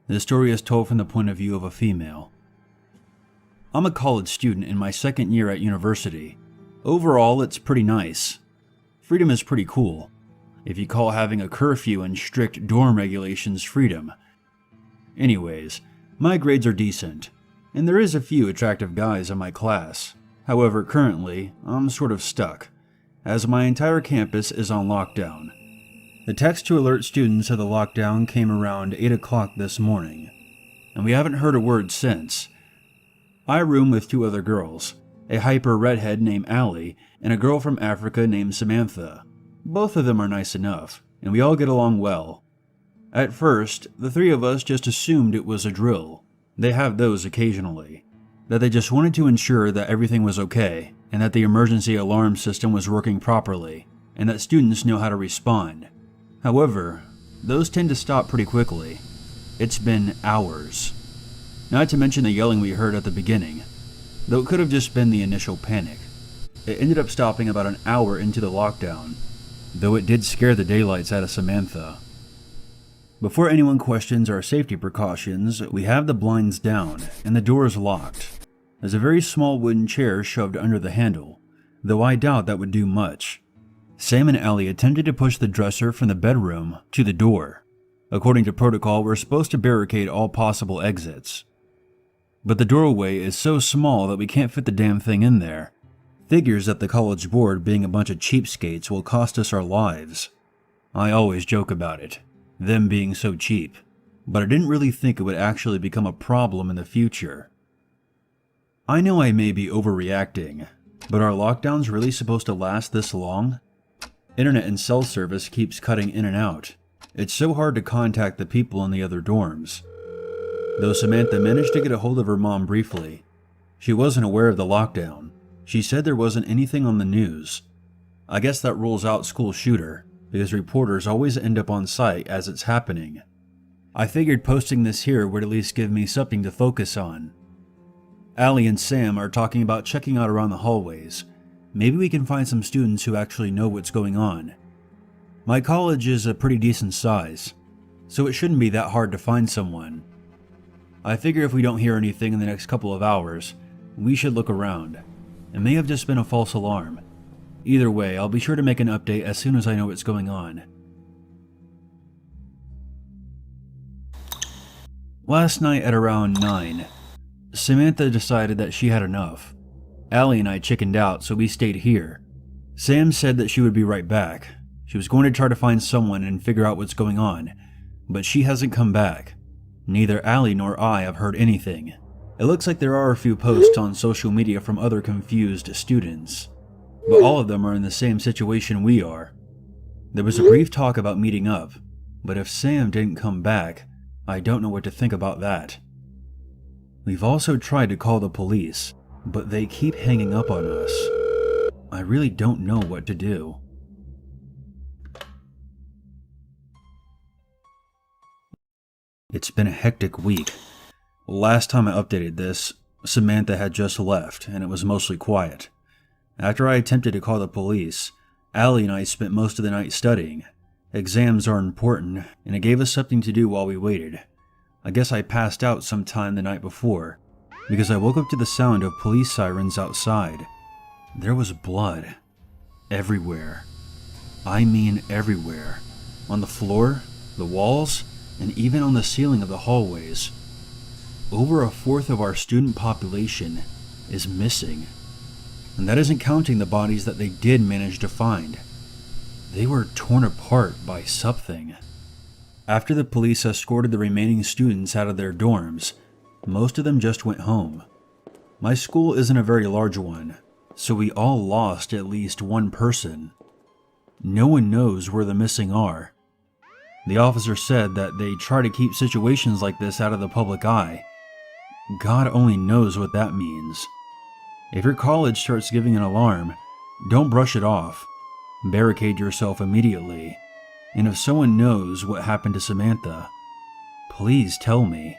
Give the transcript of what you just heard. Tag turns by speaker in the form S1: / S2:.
S1: The story is told from the point of view of a female. I'm a college student in my second year at university. Overall, it's pretty nice. Freedom is pretty cool, if you call having a curfew and strict dorm regulations freedom. Anyways, my grades are decent, and there is a few attractive guys in my class. However, currently, I'm sort of stuck, as my entire campus is on lockdown. The text to alert students of the lockdown came around 8 o'clock this morning, and we haven't heard a word since. I room with 2 other girls, a hyper redhead named Allie and a girl from Africa named Samantha. Both of them are nice enough, and we all get along well. At first, the 3 of us just assumed it was a drill. They have those occasionally. That they just wanted to ensure that everything was okay, and that the emergency alarm system was working properly, and that students know how to respond. However, those tend to stop pretty quickly. It's been hours. Not to mention the yelling we heard at the beginning, though it could have just been the initial panic. It ended up stopping about an hour into the lockdown, though it did scare the daylights out of Samantha. Before anyone questions our safety precautions, we have the blinds down and the doors locked. There's a very small wooden chair shoved under the handle, though I doubt that would do much. Sam and Allie attempted to push the dresser from the bedroom to the door. According to protocol, we're supposed to barricade all possible exits. But the doorway is so small that we can't fit the damn thing in there. Figures that the college board, being a bunch of cheapskates, will cost us our lives. I always joke about it, them being so cheap, but I didn't really think it would actually become a problem in the future. I know I may be overreacting, but are lockdowns really supposed to last this long? Internet and cell service keeps cutting in and out. It's so hard to contact the people in the other dorms. Though Samantha managed to get a hold of her mom briefly, she wasn't aware of the lockdown. She said there wasn't anything on the news. I guess that rules out school shooter, because reporters always end up on site as it's happening. I figured posting this here would at least give me something to focus on. Allie and Sam are talking about checking out around the hallways. Maybe we can find some students who actually know what's going on. My college is a pretty decent size, so it shouldn't be that hard to find someone. I figure if we don't hear anything in the next couple of hours, we should look around. It may have just been a false alarm. Either way, I'll be sure to make an update as soon as I know what's going on. Last night at around 9, Samantha decided that she had enough. Allie and I chickened out, so we stayed here. Sam said that she would be right back. She was going to try to find someone and figure out what's going on, but she hasn't come back. Neither Allie nor I have heard anything. It looks like there are a few posts on social media from other confused students, but all of them are in the same situation we are. There was a brief talk about meeting up, but if Sam didn't come back, I don't know what to think about that. We've also tried to call the police, but they keep hanging up on us. I really don't know what to do. It's been a hectic week. Last time I updated this, Samantha had just left, and it was mostly quiet. After I attempted to call the police, Allie and I spent most of the night studying. Exams are important, and it gave us something to do while we waited. I guess I passed out sometime the night before, because I woke up to the sound of police sirens outside. There was blood. Everywhere. I mean everywhere. On the floor, the walls, and even on the ceiling of the hallways. Over a fourth of our student population is missing. And that isn't counting the bodies that they did manage to find. They were torn apart by something. After the police escorted the remaining students out of their dorms, most of them just went home. My school isn't a very large one, so we all lost at least one person. No one knows where the missing are. The officer said that they try to keep situations like this out of the public eye. God only knows what that means. If your college starts giving an alarm, don't brush it off. Barricade yourself immediately. And if someone knows what happened to Samantha, please tell me.